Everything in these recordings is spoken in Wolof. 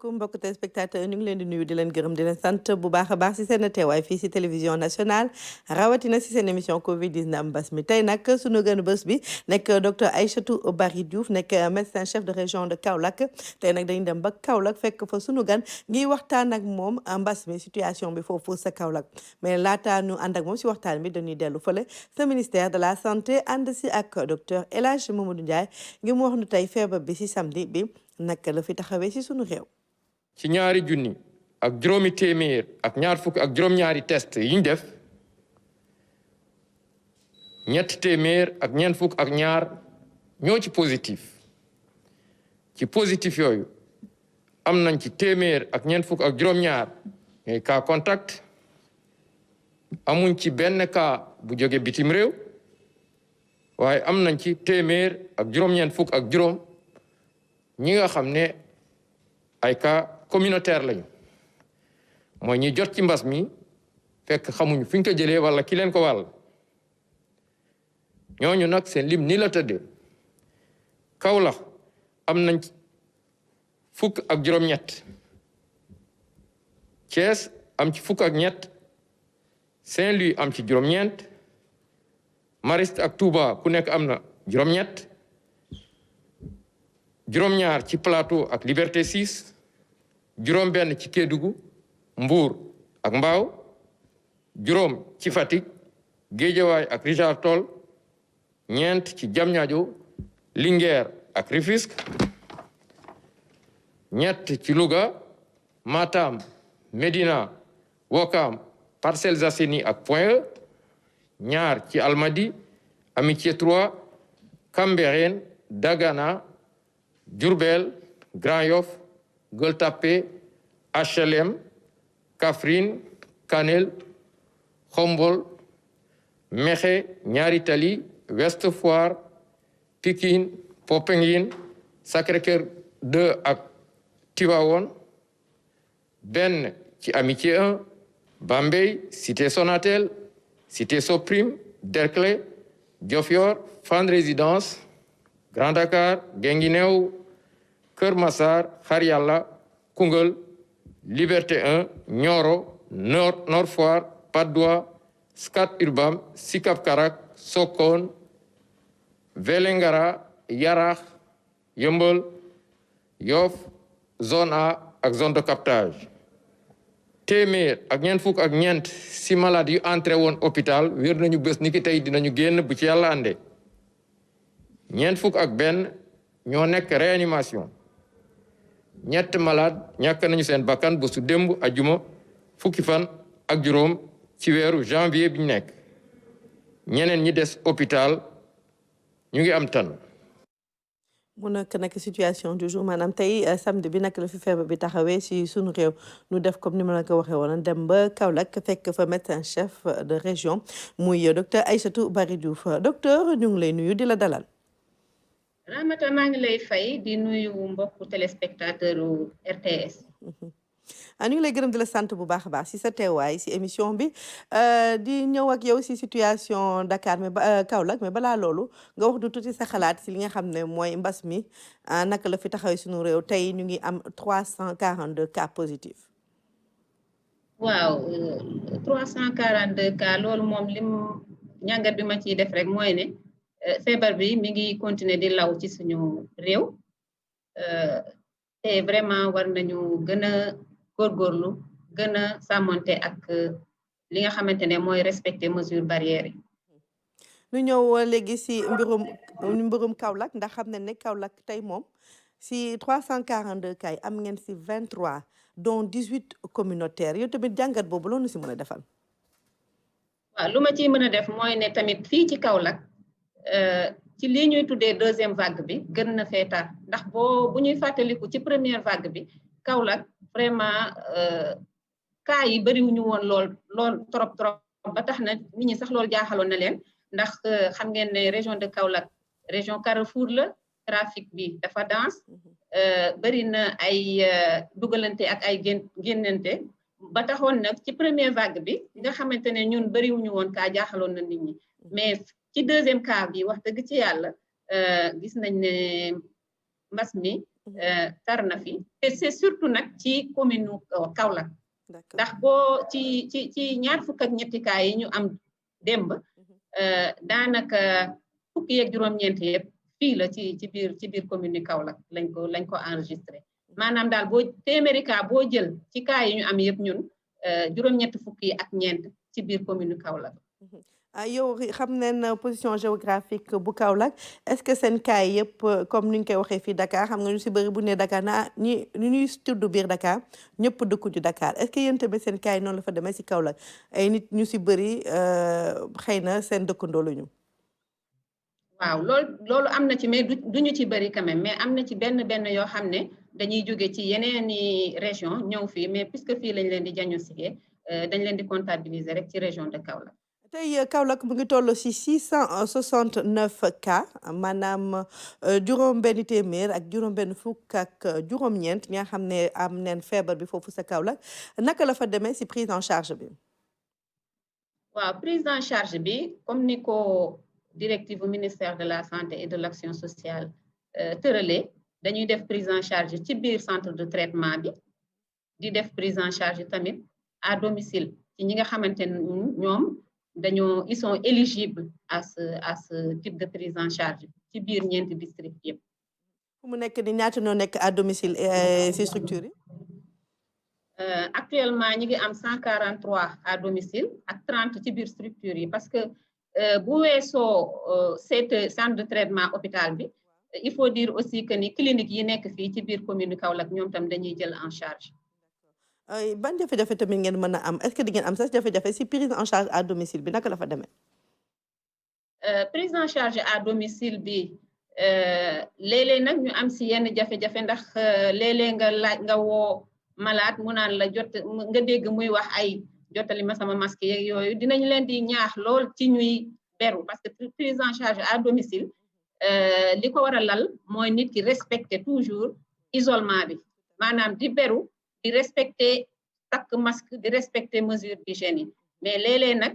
asalaamaaleykum mbokk téléspectateur ñu ngi leen di nuyu di leen gërëm di leen sant bu baax a baax si seen teewaay fii si télévision nationale rawatina si seen émission Covid 19 mbas mi tey nag sunu gënu bés bi nekk docteur Aïssatou Bary Diouf nekk médecin chef de région de Kaolack tey nag dañu dem ba Kaolack fekk fa sunu gan ngi waxtaan ak moom mbas mi situation bi foofu sa Kaolack mais laata ñu ànd ak moom si waxtaan bi dañuy dellu fële sa ministère de la santé ànd si ak docteur El Hadj Mamadou Ndiaye ngi mu wax nu tey feebar bi si samedi bi. naka la fi taxawee ci sunu réew. ci ñaari junni ak juróomi téeméer ak ñaar fukk ak juróom-ñaari test yi ñu def ñetti téeméer ak ñeent fukk ak ñaar ñoo ci positif yooyu am nañ ci téeméer ak ñeent fukk ak juróom-ñaar ñooy cas contact amuñ ci benn cas bu jóge bitim réew waaye am nañ ci téeméer ak juróom-ñeent fukk ak juróom ñi nga xam ne ay cas communautaire lañu mooy ñi jot ci mbas mi fekk xamuñu fi ñu ko jëlee wala ki leen ko wàll ñooñu nag seen lim ni la tëddee Kaolack am nañ fukk ak juróom-ñett Thiès am ci fukk ak ñett Saint-Louis am ci juróom-ñeent Mariste ak Touba ku nekk am na juróom-ñett juróom-ñaar ci Plateau ak Liberté 6 juróom-benn ci Kédougou Mbour ak Mbao juróom ci Fatick Guédiawaye ak Richard Toll ñeent ci Diamniadio Linguère ak Rufisque ñett ci Louga Matam Médina Ouakam Parcelles Assainies ak Point E ñaar ci Almadies Amitié 3 Cambérène Dagana Diourbel Grand Yoff Gueule Tapée HLM Kaffrine Kanel Khombol Mékhé Ñaari Tali Ouest Foire Pikine Popenguine Sacré-Cœur 2 ak Tivaouane benn ci Amitié 1 Bambey Cité Sonatel Cité Soprim Derklé Diofior Fann Résidence Grand Dakar Guinguinéo Keur Massar Xar Yàlla Koungheul Liberté 1 Nioro Nord Foire Patte d'Oie Scat Urbam Sicap Karak Sokone Vélingara Yarax Yeumbeul Yoff zone A ak zone de captage téeméer ak ñeent fukk ak ñeent si malade yu entré woon hôpital wér nañu bés ni ki tey dinañu génn bu ci yàlla ànde ñeent fukk ak benn ñoo nekk réanimation ñett malade ñàkk nañu seen bakkan ba su démb ajuma fukki fan ak juróom ci weeru janvier bi ñu nekk ñeneen ñi des hôpital ñu ngi am tan mu nekk nag situation du jour maanaam tey samedi bi nag la fi feebar bi taxawee si sunu réew nu def comme ni ma la ko waxee woon dem ba Kaolack fekk fa médecin chef de région muy docteur Aïssatou Bary Diouf docteur ñu ngi lay nuyu di la dalal. Ramata maa ngi lay fay di nuyu mbokku téléspectateur RTS. ñu ngi lay gërëm di la sant bu baax a baax si sa teewaay si émission bi di ñëw ak yow si situation Dakar mais Kaolack mais balaa loolu nga wax du tuuti sa xalaat si li nga xam ne mooy mbas mi naka la fi taxawee suñu réew tey ñu ngi am 342 cas positifs. waaw 342 cas loolu moom lim ñàngat bi ma ciy def rek mooy ne feebar bi mi ngi continuer di law ci suñu réew te vraiment war nañu gën a góorgóorlu gën a sàmmonte ak li nga xamante ne mooy respecter mesures barrières yi. ñu ñëw léegi si mbirum Kaolack ndax xam ne Kaolack tey moom si 342 cas yi am ngeen si 23 dont 18 communautaires yow tamit jàngat boobu loolu si mën a defal. waaw lu ma ciy mën a def mooy ne tamit fii ci Kaolack ci lii ñuy tuddee deuxième vague bi gën na fee tar ndax bu ñuy fàttaliku ci première vague bi Kaolack vraiment cas yi bëriwuñu woon lool trop ba tax na nit ñi sax loolu jaaxaloon na leen ndax xam ngeen ne région de Kaolack région Carrefour la trafic bi dafa dense bëri na ay dugalante ak ay génnante ba taxoon nag ci première vague bi nga xamante ne ñun bëriwuñu woon cas jaaxaloon na nit ñi mais ci deuxième cas bi wax dëgg ci yàlla gis nañ ne mbas mi tar na fi te c'est surtout nag ci commune Kaolack ndax boo ci ñaar fukk ak ñetti cas yi ñu am démb daanaka fukki ak juróom-ñeent yëpp fii la ci biir commune ni Kaolack lañ ko enregistré maanaam daal boo téeméeri cas boo jël ci cas yi ñu am yëpp ñun juróom-ñetti fukki ak ñeent ci biir commune Kaolack. yow xam neen position géographique bu Kaolack est-ce que seen cas yëpp comme ni ñu koy waxee fii Dakar xam nga ñu si bëri bu ne Dakar ñi ñuy tudd biir Dakar ñëpp dëkku ci Dakar est-ce que yéen tamit seen cas yi noonu la fa demee si Kaolack ay nit ñu si bëri xëy na seen dëkkandoo la ñu. waaw loolu am na ci mais duñu ci bëri quand même mais am na ci benn yoo xam ne dañuy jóge ci yeneeni région ñëw fii mais puisque fii lañ leen di diagnostiquer dañ leen di comptabiliser rek ci région de Kaolack. tey Kaolack mu ngi toll si 669 cas maanaam juróom-benn téeméer ak juróom-benn fukk ak juróom-ñeent ñi nga xam ne am neen feebar bi foofu sa Kaolack naka la fa demee si prise en charge bi. waaw prise en charge bi comme ni ko directive ministère de la santé et de l'action sociale tëralee dañuy def prise en charge ci biir centre de traitement bi di def prise en charge tamit à domicile ci ñi nga xamante ne ñoom ils sont éligibles à ce type de prise en charge ci biir ñeenti district yëpp. fu mu nekk ni ñaata ñoo nekk à domicile ci structure yi. actuellement ñi ngi am 143 à domicile ak 30 ci biir structure yi parce que bu weesoo centre de traitement hôpital bi il faut dire aussi que ni clinique yi nekk fii ci biir commune Kaolack ñoom tam dañuy jël en charge. ban jafe-jafe tamit ngeen mën a am est-ce que di ngeen am sax jafe-jafe si prise en charge à domicile bi naka la fa demee. prise en charge à domicile bi léeg-léeg nag ñu am si yenn jafe-jafe ndax léeg-léeg nga woo malade mu naan la nga dégg muy wax ay jottali ma sama masque yeeg yooyu dinañ leen di ñaax lool ci ñuy beru parce que prise en charge à domicile li ko war a lal mooy nit ki respecter toujours isolement bi maanaam di beru di respecter takk masque di respecter mesure d'hygiène yi mais léeg-léeg nag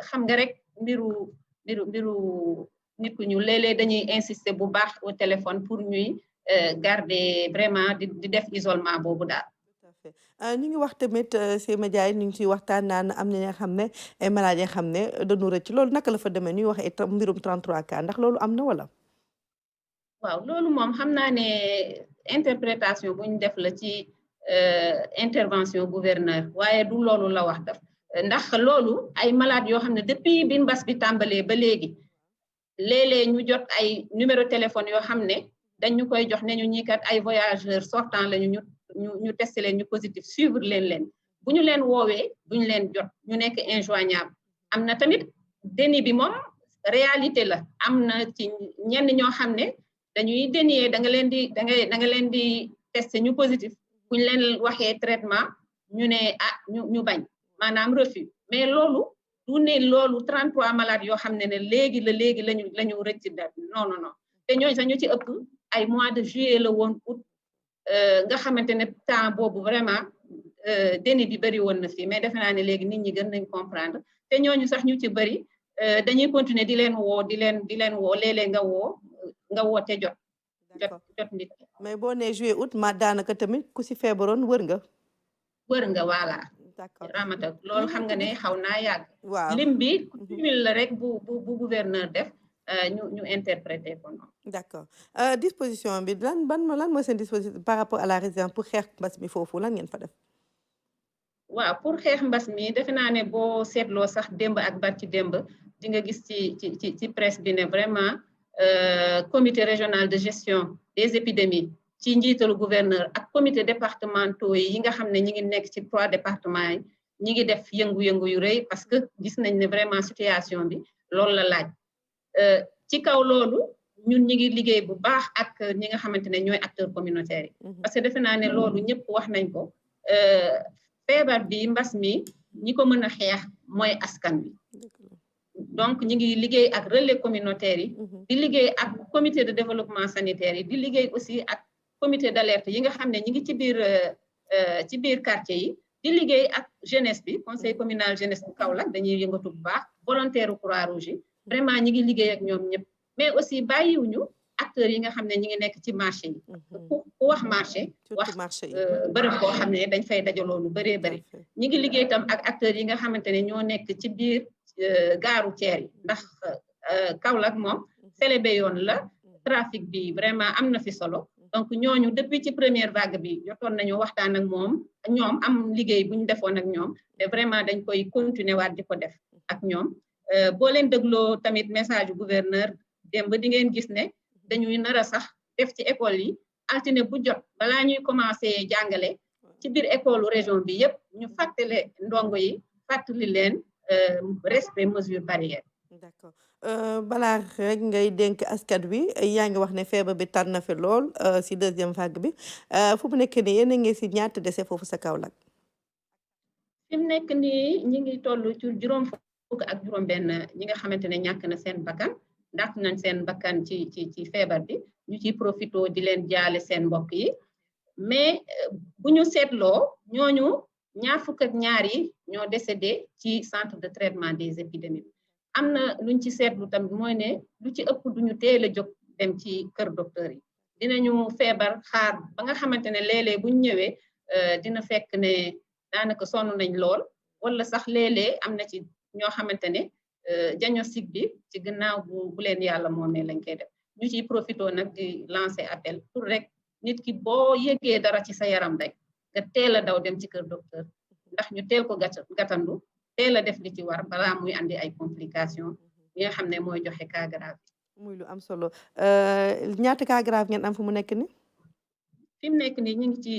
xam nga rek mbiru nit ku ñu léeg-léeg dañuy insister bu baax au téléphone pour ñuy garder vraiment di def isolement boobu daal. ñu ngi wax tamit si média yi ñu ngi ciy waxtaan naan am na ñoo xam ne ay malades yoo xam ne dañu rëcc loolu naka la fa demee ñuy wax itam mbirum 33 cas ndax loolu am na wala. waaw loolu moom xam naa ne interprétation bu ñu def la ci intervention gouverneur waaye du loolu la wax daf ndax loolu ay malades yoo xam ne depuis bi mbas bi tàmbalee ba léegi léeg-léeg ñu jot ay numéro téléphone yoo xam ne dañu koy jox ne ñu ñi kat ay voyageurs sortants lañu ñu testé leen ñu positif suivre leen bu ñu leen woowee duñu leen jot ñu nekk injoignable am na tamit déni bi moom réalité la am na ci ñenn ñoo xam ne dañuy dénier da nga leen di testé ñu positif bu ñu leen waxee traitement ñu ne ñu bañ maanaam refus mais loolu du ne loolu 33 malades yoo xam ne léegi lañu rëcc da non te ñooñu sax ñu ci ëpp ay mois de juillet la woon août nga xamante ne temps boobu vraiment déni bi bëri woon na fii mais defe naa ne léegi nit ñi gën nañ comprendre te ñooñu sax ñu ci bëri dañuy continuer di leen woo léeg-léeg nga woo te jot nit. mais boo nee juillet août ma daanaka tamit ku si feebaroon wër nga. voilà. d'accord Ramata loolu xam nga ne xaw naa yàgg. waaw lim bi cumul la rek bu gouverneur def ñu interpréter ko noonu. d'accord disposition bi lan mooy seen disposition par rapport à la résidence pour xeex mbas mi foofu lan ngeen fa def. waaw pour xeex mbas mi defe naa ne boo seetloo sax démb ak barki démb di nga gis ci presse bi ne vraiment comité régional de gestion des épidémies ci njiitalu gouverneur ak comité départementaux yi nga xam ne ñi ngi nekk ci 3 départements yi ñi ngi def yëngu-yëngu yu rëy parce que gis nañ ne vraiment situation bi loolu la laaj ci kaw loolu ñun ñi ngi liggéey bu baax ak ñi nga xamante ne ñooy acteurs communautaires yi parce que defe naa ne loolu ñëpp wax nañ ko feebar bi mbas mi ñi ko mën a xeex mooy askan bi donc ñi ngi liggéey ak relais communautaires yi di liggéey ak comité de développement sanitaire yi di liggéey aussi ak comité d'alerte yi nga xam ne ñi ngi ci biir quartier yi di liggéey ak jeunesse bi conseil communal jeunesse bu Kaolack dañuy yëngatu bu baax volontaire Croix-Rouge yi vraiment ñi ngi liggéey ak ñoom ñëpp mais aussi bàyyiwuñu acteurs yi nga xam ne ñi ngi nekk ci marché yi ku wax marché wax bërëb boo xam ne dañ fay dajaloo lu bëree bëri ñi ngi liggéey tam ak acteurs yi nga xamante ne ñoo nekk ci biir gaaru ceer yi ndax Kaolack moom célébé yoon la trafic bi vraiment am na fi solo donc ñooñu depuis ci première vague bi jotoon nañu waxtaan ak ñoom am liggéey bu ñu defoon ak ñoom te vraiment dañ koy continuer waat di ko def ak ñoom boo leen dégloo tamit message gouverneur démb di ngeen gis ne dañuy nar a sax def ci école yi altine bu jot balaa ñuy commencé jàngale ci biir école région bi yépp ñu fàttale ndongo yi fàttali leen respect mesure barrière. D'accord balaa rek ngay dénk askan wi yaa ngi wax ne feebar bi tar na fi lool si deuxième vague bi fu mu nekk nii yéen a ngi si ñaata dese foofu sa Kaolack. fi mu nekk nii ñi ngi toll ci juróom fukk ak juróom benn ñi nga xamante ne ñàkk na seen bakkan ndax nañ seen bakkan ci feebar bi ñu ciy profito di leen jaale seen mbokk yi mais bu ñu seetloo ñooñu ñaar fukk ak ñaar yi ñoo décédé ci centre de traitement des épidémies am na luñ ci seetlu tamit mooy ne lu ci ëpp duñu teel a jóg dem ci kër docteur yi dinañu feebar xaar ba nga xamante ne léeg-léeg buñ ñëwee dina fekk ne daanaka sonn nañ lool wala sax léeg-léeg am na ci ñoo xamante ne diagnostic bi ci gannaaw bu leen yàlla moomee lañ koy def ñu ciy profité nag di lancer appel pour rek nit ki boo yëgee dara ci sa yaram rek nga teel a daw dem ci kër docteur ndax ñu teel ko gàttandu teel a def li ci war balaa muy andi ay complications yi nga xam ne mooy joxe cas grave. muy lu am solo ñaata cas grave ngeen am fu mu nekk ni fi mu nekk ni ñu ngi ci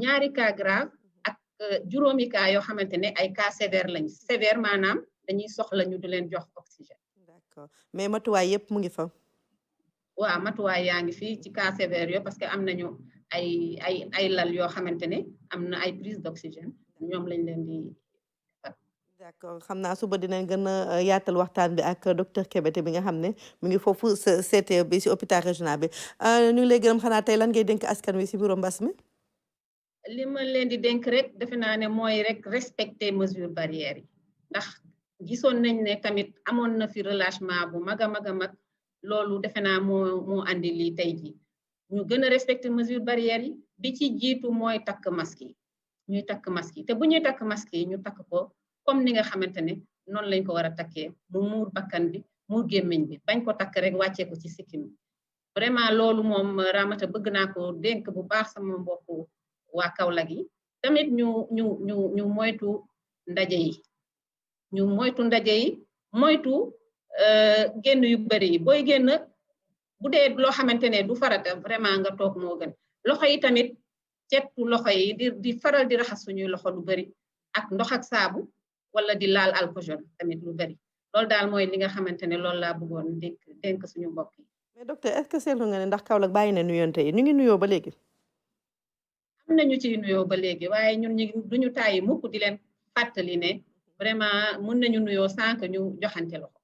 ñaari cas grave ak juróomi cas yoo xamante ne ay cas sévère lañ sévère maanaam dañuy soxla ñu di leen jox oxygène. D'accord mais matuwaay yëpp mu ngi fa. waaw matuwaay yaa ngi fii ci cas sévère yo parce que am nañu ay lal yoo xamante ne am na ay prise d'oxygène ñoom lañ leen di. D'accord xam naa suba dinañ gën a yaatal waxtaan bi ak docteur Kébété bi nga xam ne mu ngi foofu CT bi si hôpital régional bi ñu ngi lay gërëm xanaa tey lan ngay dénk askan wi si bureau mbas mi. li ma leen di dénk rek defe naa ne mooy rek respecter mesure barrière yi ndax gisoon nañ ne tamit amoon na fi relâchement bu mag a mag loolu defe naa moo andi lii tey ji ñu gën a respecter mesure barrière yi bi ci jiitu mooy takk masque yi ñuy takk masque yi te bu ñuy takk masque yi ñu takk ko comme ni nga xamante ne noonu lañ ko war a takkee mu muur bakkan bi muur gémmiñ bi bañ ko takk rek wàccee ko ci sikkim bi vraiment loolu moom Ramata bëgg naa ko dénk bu baax sama mbokku waa Kaolack yi tamit ñu moytu ndaje yi ñu moytu ndaje yi moytu génn yu bari yi booy génn bu dee loo xamante ne du farata vraiment nga toog moo gën loxo yi tamit cetu loxo yi di faral di raxas suñuy loxo lu bari ak ndox ak saabu wala di laal alcool tamit lu bari loolu daal mooy li nga xamante ne loolu laa bëggoon dénk suñu mbokk yi. mais docteur est-ce que seetlu nga ne ndax Kaolack bàyyi na nuyonte yi ñu ngi nuyoo ba léegi. am nañu ciy nuyoo ba léegi waaye ñun duñu tàyyi mukk di leen fàttali ne vraiment mun nañu nuyoo sans que ñu joxante loxo.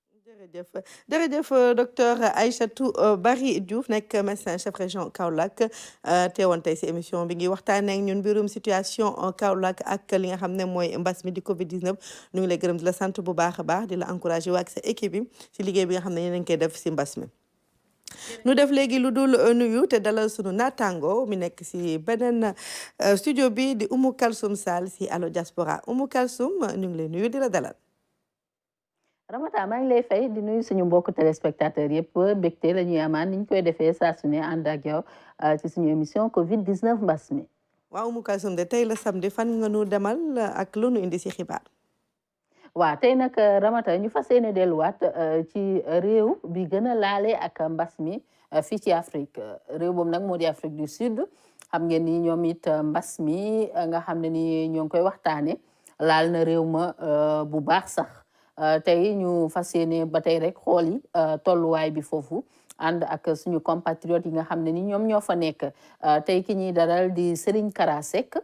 jërëjëf docteur Aïssatou Bary Diouf nekk médecin chef région Kaolack teewoon tey si émission bi ngi waxtaanee ak ñun mbirum situation Kaolack ak li nga xam ne mooy mbas mi di Covid 19 ñu ngi lay gërëm di la sant bu baax a baax di la encouragé waa ak sa équipe yi si liggéey bi nga xam ne yéen a ngi koy def si mbas mi. nu def léegi lu dul nuyu te dalal sunu naataango mi nekk si beneen studio bi di Oumou Kalsoum Sall si Allo Diaspora Oumou Kalsoum ñu ngi lay nuyu di la dalal. Ramata maa ngi lay fay di nuyu suñu mbokku téléspectateurs yëpp mbégte la ñuy amaan ni ñu koy defee saa su ne ànd ak yow ci suñu émission Covid 19 mbas mi. waaw Oumou Kalsoum de tey la samedi fan nga nu demal ak lu nu indi si xibaar. waaw tey nag Ramata ñu fas yéene delluwaat ci réew bi gën a laale ak mbas mi fii ci Afrique réew boobu nag moo di Afrique du Sud xam ngeen ni ñoom it mbas mi nga xam ne ni ñoo ngi koy waxtaane laal na réew ma bu baax sax. tey ñu fas yéene ba tey rek xool yi tolluwaay bi foofu ànd ak suñu compatriotes yi nga xam ne ni ñoom ñoo fa nekk tey ki ñuy dalal di Serigne Kara Seck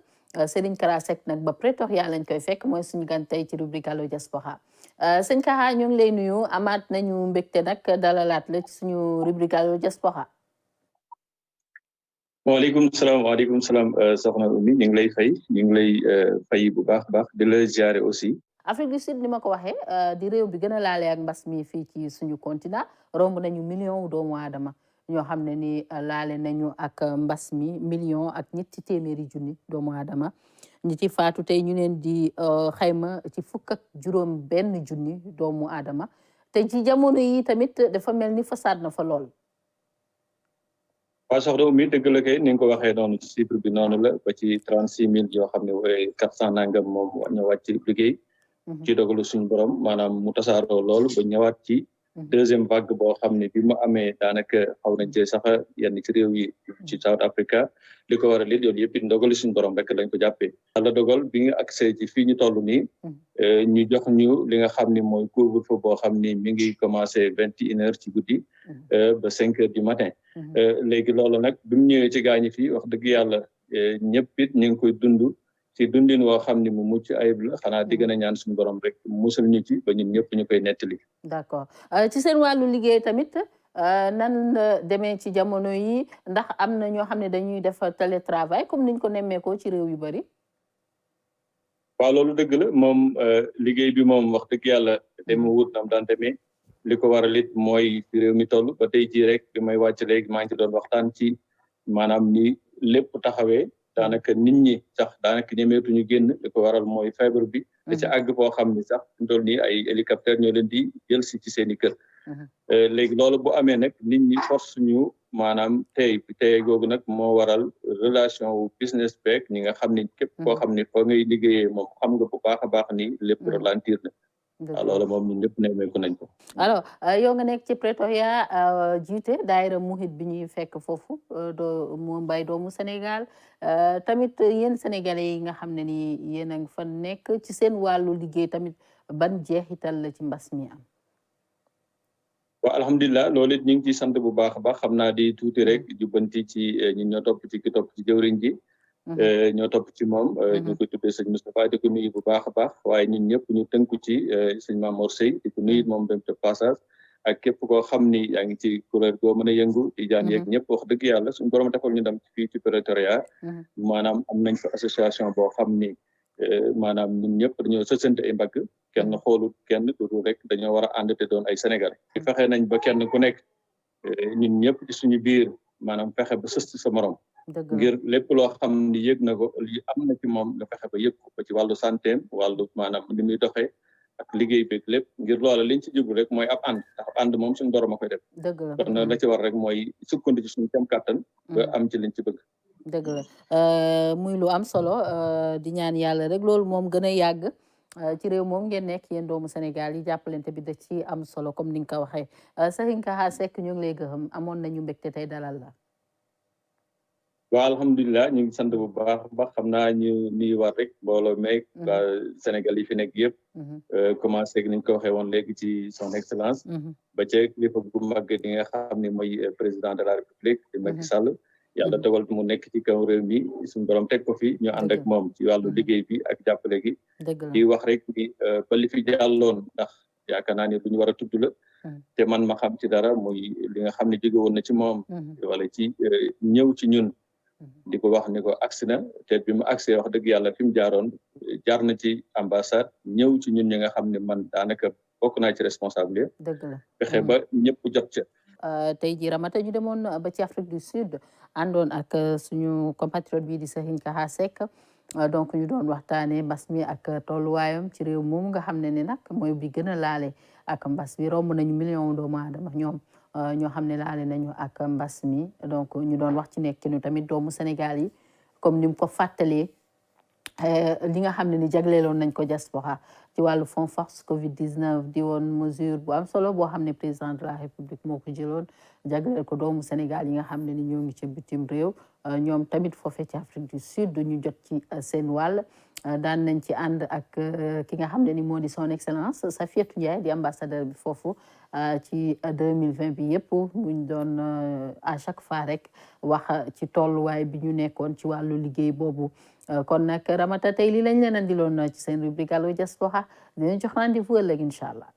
Serigne Kara Seck nag ba Pretoria lañ koy fekk mooy suñu gan tey ci rubrique Allo Diaspora sëñ Kara ñu ngi lay nuyu amaat nañu mbégte nag dalalaat la ci suñu rubrique Allo Diaspora. waaleykum salaam soxna Oumy ñu ngi lay fay ñu ngi lay fay bu baax di la ziare aussi. Afrique du Sud ni ma ko waxee di réew bi gën a laale ak mbas mi fii ci suñu continent romb nañu million doomu aadama ñoo xam ne ni laale nañu ak mbas mi million ak ñetti téeméeri junni doomu aadama ñi ci faatu tey ñu leen di xayma ci fukk ak juróom benn junni doomu aadama te ci jamono yi tamit dafa mel ni fasaad na fa lool. waaw soxna Oumy dëgg la kay ni nga ko waxee noonu chiffre bi noonu la ba ci 36 000 yoo xam ne 400 nangam moom ñëwaat ci liggéey ci dogalu suñu borom maanaam mu tasaaroo lool ba ñëwaat ci deuxième vague boo xam ne bi mu amee daanaka xaw nañ cee sax yenn ci réew yi ci South Africa li ko waral it yoolu yëpp it ndogalu suñu borom rek lañ ko jàppee Yàlla dogal bi nga accès ci fii ñu toll nii ñu jox ñu li nga xam ne mooy couvre-feu boo xam ni mi ngi commencé 21h ci guddi ba 5h du matin léegi loolu nag bi mu ñëwee ci gaañi fii wax dëgg yàlla ñëpp it ñu ngi koy dund ci dundin woo xam ne mu mucc ayib la xanaa di gën a ñaan suñu borom rek musal ñu ci ba ñun ñëpp ñu koy nettali. D'accord ci seen wàllu liggéey tamit nan la demee ci jamono yi ndax am na ñoo xam ne dañuy def télétravail comme niñ ko nemmeekoo ci réew yu bari. waaw loolu dëgg la moom liggéey bi moom wax dëgg yàlla deme wut nam daan demee li ko waral it mooy fi réew mi toll ba tey jii rek bi may wàcc léegi maa ngi ci doon waxtaan ci maanaam ni lépp taxawee daanaka nit ñi sax daanaka ñemeetuñu génn li ko waral mooy feebar bi da ci àgg boo xam ni sax fi toll nii ay hélicoptère ñoo leen di jël si ci seen i kër léegi loolu bu amee nag nit ñi force ñu maanaam tey googu nag moo waral relation wu business beeg ñi nga xam ni képp koo xam ni foo ngay liggéeyee moom xam nga bu baax a baax ni lépp ralentir na waaw loolu moom ñun ñëpp nemmeeku nañ ko. alors yow nga nekk ci Pretoria jiite daayira muhit bi ñuy fekk foofu mu mbay doomu Sénégal tamit yéen sénégalais yi nga xam ne ni yéen a ngi fa nekk ci seen wàllu liggéey tamit ban jeexital la ci mbas mi am. waaw alhamdulilah loolu it ñu ngi ciy sant bu baax a baax xam naa di tuuti rek jubbanti ci ñun ñoo topp ci ki topp ci jëwriñ ji. ñoo topp ci moom ñu ko tuddee sëñ Moustapha di ko nuyu bu baax a baax waaye ñun ñëpp ñu tënku ci sëñ Mamour Seye di ko nuyu moom dem de passage ak képp koo xam ni yaa ngi ci kuréel goo mën a yëngu di jaan yeeg ñëpp wax dëgg yàlla suñu borom defal ñu dem fii ci Pretoria maanaam am nañ fa association boo xam ni maanaam ñun ñëpp dañoo sësante ay mbagg kenn xoolut kenn du rek dañoo war a ànd te doon ay Sénégalais fexe nañ ba kenn ku nekk ñun ñëpp ci suñu biir maanaam fexe ba sës ci sa morom ngir lépp loo xam ni yëg na ko li am na ci moom nga fexe ba yëg ko ba ci wàllu santeem wàllu maanaam ni muy doxee ak liggéey beeg lépp ngir loola liñ ci jublu rek mooy ab ànd ndax ànd moom suñu borom a koy def kon nag la ci war rek mooy sukkandi ci suñu kem kàttan ba am ci liñ ci bëgg dëgg la muy lu am solo di ñaan yàlla rek loolu moom gën a yàgg ci réew moom ngeen nekk yéen doomu Sénégal yi jàppalante bi da ci am solo comme ni nga ko waxee Sahinka Seck ñu ngi lay gërëm amoon nañu mbégte tey dalal la. waaw alhamdulilah ñu ngi sant bu baax baax xam naa ñu nuyuwaat rek mbooloo meeg waa Sénégal yi fi nekk yëpp commencé ni ñu ko waxee woon léegi ci son excellence ba ca kilifa bu mag di nga xam ne mooy président de la république di Macky Sall yàlla dogal mu nekk ci kaw réew mi suñu borom teg ko fi ñu ànd ak moom ci wàllu liggéey bi ak jàppale gi di wax rek ni ba li fi jàlloon ndax yaakaar naa ne lu ñu war a tudd la te man ma xam ci dara muy li nga xam ne jóge woon na ci moom wala ci ñëw ci ñun di ko wax ni ko agsi na te bi mu agsee wax dëgg yàlla fi mu jaaroon jaar na ci ambassade ñëw ci ñun ñi nga xam ne man daanaka bokk naa ci responsable yi fexe ba ñëpp jot ca tey jii Ramata ñu demoon ba ci Afrique du Sud àndoon ak suñu compatriote bii di Sahinka Seck donc ñu doon waxtaanee mbas mi ak tolluwaayam ci réew moomu nga xam ne ni nag mooy bi gën a laale ak mbas bi romb nañu million doomu aadama ñoo xam ne laale nañu ak mbas mi donc ñu doon wax ci nekkinu tamit doomu Sénégal yi comme ni mu ko fàttalee li nga xam ne ni jagleeloon nañ ko diaspora ci wàllu fond force Covid 19 di woon mesure bu am solo boo xam ne président de la République moo ko jëloon jagleel ko doomu Sénégal yi nga xam ne ni ñoo ngi ci bitim réew ñoom tamit foofee ci Afrique du Sud ñu jot ci seen wàll daan nañ ci ànd ak ki nga xam ne ni moo di son excellence Safiatou Ndiaye di ambassadeur bi foofu ci 2020 bi yëpp buñ doon à chaque fois rek wax ci tolluwaay bi ñu nekkoon ci wàllu liggéey boobu kon nag Ramata tey li lañ leen andiloon ci seen rubrique Allo Diaspora dinañ jox rendez-vous ëllëg incha allah.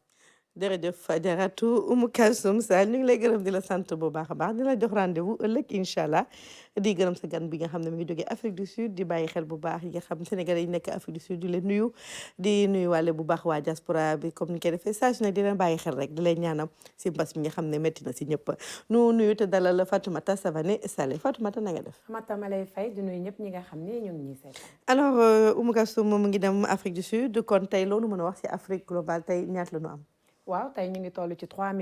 jërëjëf Ajaratu Oumou Kalsoum Sall ñu ngi lay gërëm di la sant bu baax a baax di la jox rendez-vous ëllëg incha allah di gërëm sa gan bi nga xam ne mi ngi jógee Afrique du Sud di bàyyi xel bu baax yi nga xam Sénégalais yi nekk Afrique du Sud di leen nuyu di nuyu wàlle bu baax waa diaspora bi comme ni koy defee saa su ne di leen bàyyi xel rek di leen ñaanam si mbas mi nga xam ne métti na si ñëpp nu nuyu te dalal Fatoumata Savané Saleh Fatoumata na nga def. Fatoumata ma lay fay di nuyu ñëpp ñi nga xam ne ñu ngi ñuy seet. alors Oumou Kalsoum mu ngi dem Afrique du Sud kon tey loolu mën a wax si Afrique globale tey ñaata la ñu am. waaw tey ñu ngi toll ci 3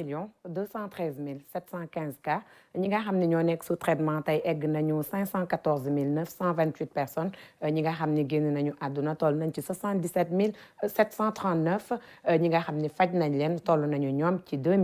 213 715 cas ñi nga xam ne ñoo nekk sous traitement tey egg nañu 514 928 personnes ñi nga xam ne génn nañu àdduna toll nañ ci 77 739 ñi nga xam ne faj nañ leen toll nañu ñoom ci 2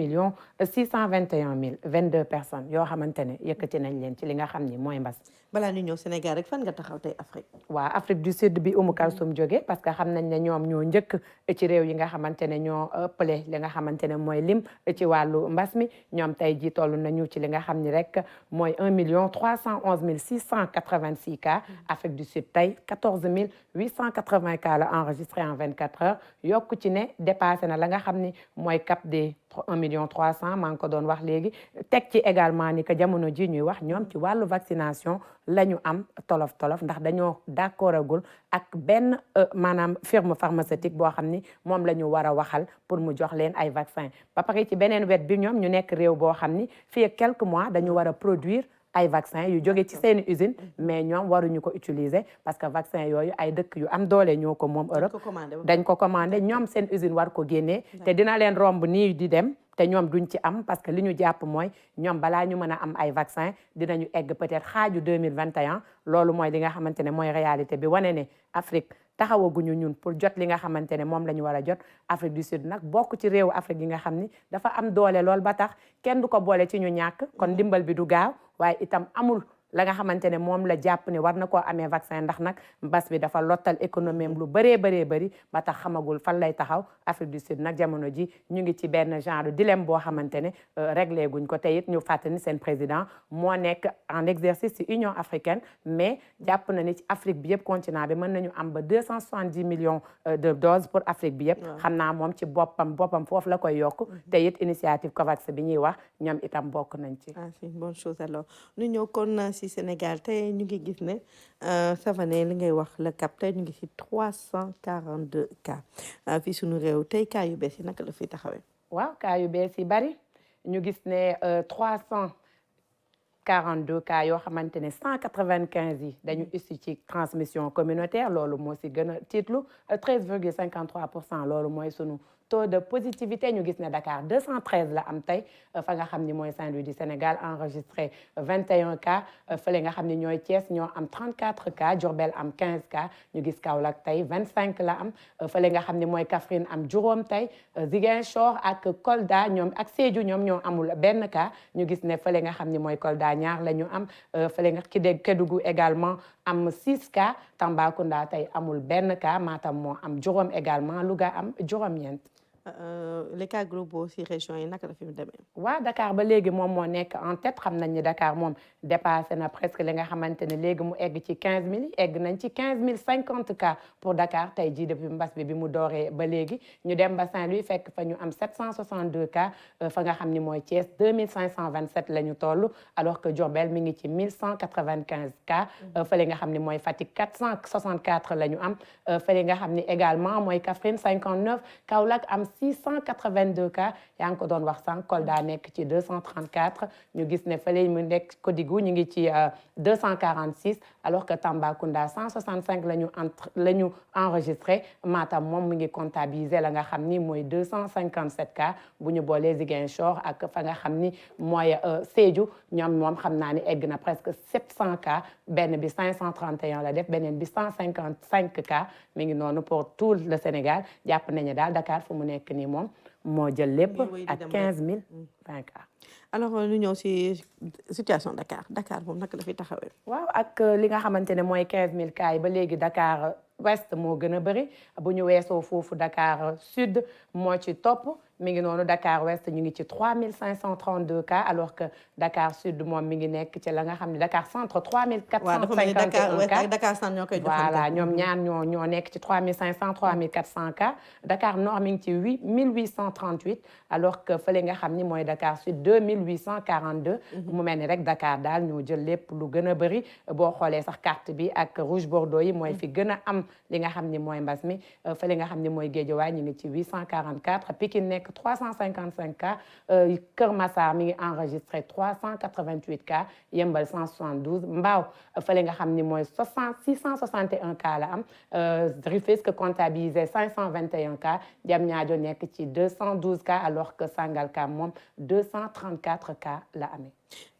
621 022 personnes yoo xamante ne yëkkati nañ leen ci li nga xam ni mooy mbas. balaa ñu ñëw Sénégal rek fan nga taxaw tey Afrique. waaw Afrique du Sud bi Oumou Kalsoum jóge parce que xam nañ ne ñoom ñoo njëkk ci réew yi nga xamante ne ñoo ëppale li nga xamante ne mooy lim ci wàllu mbas mi ñoom tey ji toll nañu ci li nga xam ni rek mooy 1 311 686 cas Afrique du Sud tey 14 880 cas la enregistré en 24 heures yokku ci ne dépassé na la nga xam ni mooy cap des 1 300 000 maa ngi ko doon wax léegi teg ci également ni que jamono ji ñuy wax ñoom ci wàllu vaccination la ñu am tolof ndax dañoo d'accordagul ak benn maanaam firme pharmaceutique boo xam ni moom la ñu war a waxal pour mu jox leen ay vaccin ba pare ci beneen wet bi ñoom ñu nekk réew boo xam ni fii ak quelques mois dañu war a produire ay vaccin yu jóge ci seeni usine mais ñoom waruñu ko utiliser parce que vaccin yooyu ay dëkk yu am doole ñoo ko moom Europe dañ ko commandé ñoom seen usine war ko génnee te dina leen romb nii di dem te ñoom duñ ci am parce que li ñu jàpp mooy ñoom balaa ñu mën a am ay vaccin dinañu egg peut-être xaaju 2021 loolu mooy li nga xamante ne mooy réalité bi wane ne Afrique taxawaguñu ñun pour jot li nga xamante ne moom la ñu war a jot Afrique du Sud nag bokk ci réewu Afrique yi nga xam ni dafa am doole lool ba tax kenn du ko boole ci ñu ñàkk kon ndimbal bi du gaaw waaye itam amul la nga xamante ne moom la jàpp ne war na koo amee vaccin ndax nag mbas bi dafa lottal économie am lu bëree bëri ba tax xamagul fan lay taxaw Afrique du Sud nag jamono ji ñu ngi ci benn genre dilemme boo xamante ne réglé guñ ko te it ñu fàttali seen président moo nekk en exercice ci Union africaine mais jàpp na ni ci Afrique bi yëpp continent bi mën nañu am ba 270 millions de doses pour Afrique bi yëpp xam naa moom ci boppam foofu la koy yokk te it initiative COVAX bi ñuy wax ñoom itam bokk nañ ci. c'est une bonne chose alors ñu ñëw kon ci Sénégal tey ñu ngi gis ne Savané li ngay wax le cap tey ñu ngi ci 342 cas fii suñu réew tey cas yu bees yi naka la fi taxawee. waaw cas yu bees yi bari ñu gis ne 342 cas yoo xamante ne 195 yi dañu issu ci transmission communautaire loolu moo si gën a tiitlu 13,53% loolu mooy sunu taux de positivité ñu gis ne Dakar 213 la am tey fa nga xam ni mooy Saint-Louis du Sénégal enregistré 21 cas fële nga xam ni ñooy Thiès ñoo am 34 cas Diourbel am 15 cas ñu gis Kaolack tey 25 la am fële nga xam ni mooy Kaffrine am juróom tey Ziguinchor ak Kolda ñoom ak Sédhiou ñoom ñoo amul benn cas ñu gis ne fële nga xam ni mooy Kolda ñaar la ñu am fële nga Kédougou également am 6 cas Tambacounda tey amul benn cas Matam moo am juróom également Louga am juróom-ñeent. les cas globaux ci région yi naka la fi mu demee. waaw Dakar ba léegi moom moo nekk en tête xam nañ ni Dakar moom dépassé na presque li nga xamante ne léegi mu egg ci 15000 egg nañ ci 15050 cas pour Dakar tey jii depuis mbas bi mu dooree ba léegi ñu dem ba Saint-Louis fekk fa ñu am 762 cas fa nga xam ni mooy Thiès 2527 la ñu toll alors que Diourbel mi ngi ci 1195 cas fële nga xam ni mooy Fatick 464 la ñu am fële nga xam ni également mooy Kaffrine 59 Kaolack am 682 cas yaa ngi ko doon wax sànq Kolda nekk ci 234 ñu gis ne fële mu nekk Kédougou ñu ngi ci 246 alors que Tambacounda 165 la ñu enregistré Matam moom mu ngi comptabiliser la nga xam ni mooy 257 cas bu ñu boolee Ziguinchor ak fa nga xam ni mooy Sédhiou ñoom moom xam naa ni egg na presque 700 cas benn bi 531 la def beneen bi 155 cas mi ngi noonu pour tout le Sénégal jàpp nañu daal Dakar fu mu nekk nii moom moo jël lépp ak 15020 cas. alors ñu ñëw ci situation Dakar moom naka la fi taxawee. waaw ak li nga xamante ne mooy 15000 cas yi ba léegi Dakar Ouest moo gën a bëri bu ñu weesoo foofu Dakar Sud moo ci topp mi ngi noonu Dakar Ouest ñu ngi ci 3532 cas alors que Dakar Sud moom mi ngi nekk ci la nga xam ne Dakar Centre 3451 cas Dakar Centre ñoo koy joxante voilà ñoom ñaar ñoo nekk ci 3500 3400 cas Dakar Nord mi ngi ci 1838 alors que fële nga xam ni mooy Dakar Sud 2842 mu mel ni rek Dakar daal ñoo jël lépp lu gën a bëri boo xoolee sax carte bi ak rouge bordeaux yi mooy fi gën a am li nga xam ni mooy mbas mi fële nga xam ni mooy Guédiawaye ñu ngi ci 844 Pikine nekk 355 cas Kër Massar mi ngi enregistré 388 cas Yeumbeul 172 Mbao fële nga xam ni mooy 661 cas la am Rufisque comptabilisé 521 cas Diamniadio nekk ci 212 cas alors que Sangalkam moom 234 cas la amee.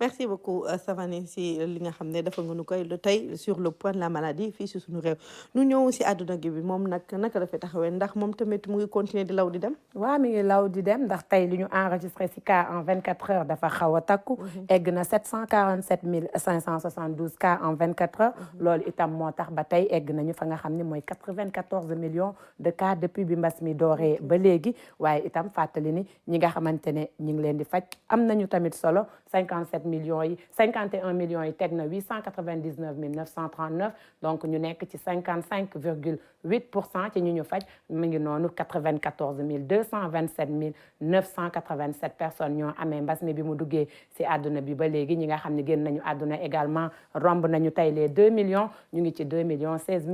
Merci beaucoup Savané si li nga xam ne dafa nga nu koy tey sur le point de la maladie fii si suñu réew nu ñëw si àdduna gi bi moom nag naka la fi taxawee ndax moom tamit mu ngi continuer di law di dem. waaw mi ngi law di dem ndax tey li ñu enregistré si cas en 24 heures dafa xaw a takku. egg na 747 572 cas en 24 heures. loolu itam moo tax ba tey egg nañu fa nga xam ne mooy 94 millions de cas depuis bi mbas mi dooree ba léegi waaye itam fàttali ni ñi nga xamante ne ñi ngi leen di faj am nañu tamit solo 57 millions yi 51 millions yi teg na 899 939 donc ñu nekk ci 55,8% ci ñi ñu faj mi ngi noonu 94 227 987 personnes ñoo amee mbas mi bi mu duggee si àdduna bi ba léegi ñi nga xam ne génn nañu àdduna également romb nañu tey les 2 millions ñu ngi ci 2 millions 16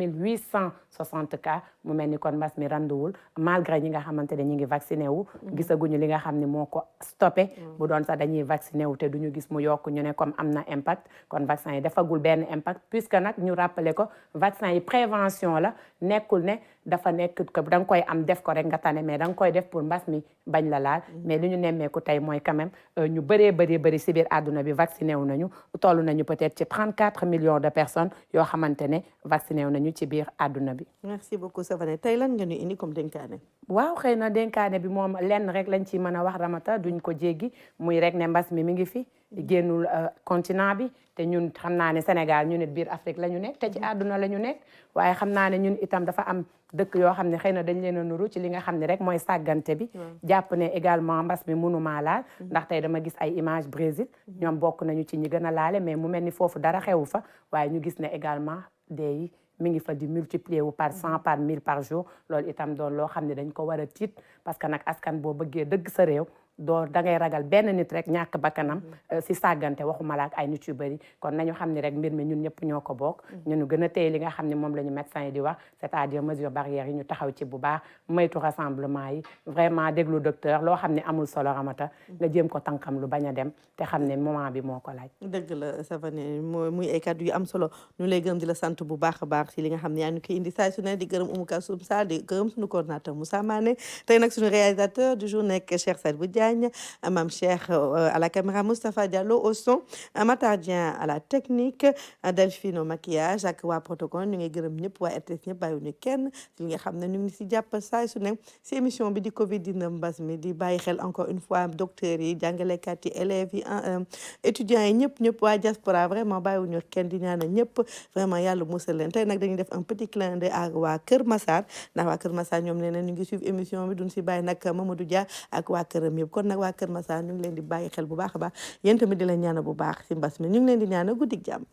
860 cas mu mel ni kon mbas mi randuwul malgré ñi nga xamante ne ñi ngi vacciné wu gisaguñu li nga xam ne moo ko stoppé bu doon sax dañuy vacciné wu te duñu gis mu yokk ñu ne comme am na impact kon vaccin yi defagul benn impact puisque nag ñu rappelé ko vaccin yi prévention la nekkul ne dafa nekk que da nga koy am def ko rek nga tane mais da nga koy def pour mbas mi bañ la laal mais li ñu nemmeeku tey mooy quand même ñu bëri si biir àdduna bi vacciné wu nañu toll nañu peut-être ci 34 millions de personnes yoo xamante ne vacciné wu nañu ci biir àdduna bi. Merci beaucoup Savané tey lan nga ñu indi comme dénkaane. waaw xëy na dénkaane bi moom lenn rek lañ ci mën a wax Ramata duñ ko jéggi muy rek ne mbas mi ngi fi génnul continent bi te ñun xam naa ne Sénégal ñu nit biir Afrique la ñu nekk te ci àdduna la ñu nekk waaye xam naa ne ñun itam dafa am dëkk yoo xam ne xëy na dañ leen a nuru ci li nga xam ne rek mooy sàggante bi jàpp ne également mbas mi mënumaa laal ndax tey dama gis ay image Brésil ñoom bokk nañu ci ñi gën a laale mais mu mel ni foofu dara xewu fa waaye ñu gis ne également dee yi mi ngi fa di multiplier wu par 100 par 1000 par jour loolu itam doon loo xam ne dañ ko war a tiit parce que nag askan boo bëggee dëgg sa réew doo da ngay ragal benn nit rek ñàkk bakkanam si sàggante waxuma la ak ay nit yu bëri kon nañu xam ne rek mbir mi ñun ñëpp ñoo ko bokk ñunu gën a téye li nga xam ne moom la ñu médecin yi di wax c'est-à-dire mesure barrières yi ñu taxaw ci bu baax moytu rassemblement yi vraiment déglu docteur loo xam ne amul solo Ramata nga jéem ko tànkam lu bañ a dem te xam ne moment bi moo ko laaj. dëgg la Savané muy ay kàddu yu am solo ñu lay gërëm di la sant bu baax a baax si li nga xam ne yaa ngi koy indi saa su ne di gërëm Oumou Kalsoum Sall di gërëm suñu coordinateur Moussa Mané tey nag suñu réalisateur du jour nekk Cheikh Sadibou Diagne Mam Cheikh à la caméra, Moustapha Diallo au son, Matar Dieng à la technique, Delphine au maquillage ak waa protocole ñu ngi gërëm ñëpp waa RTS ñëpp bàyyiwuñu kenn li nga xam ne ñu ngi si jàpp saa su ne si émission bi di Covid 19 mbas mi di bàyyi xel encore une fois docteurs yi jàngalekat yi élèves yi étudiants yi ñëpp waa diaspora vraiment bàyyiwuñu kenn di ñaanal ñëpp vraiment yàlla musal leen tey nag dañuy def un petit clin d'œil ak waa Kër Massar ndax waa Kër Massar ñoom nee na ñu ngi suivre émission bi duñ si bàyyi nag Mamadou Dia ak waa këram yëpp kon nag waa Kër Massar ñu ngi leen di bàyyi xel bu baax a baax yéen tamit di leen ñaanal bu baax si mbas mi ñu ngi leen di ñaanal guddik jàmm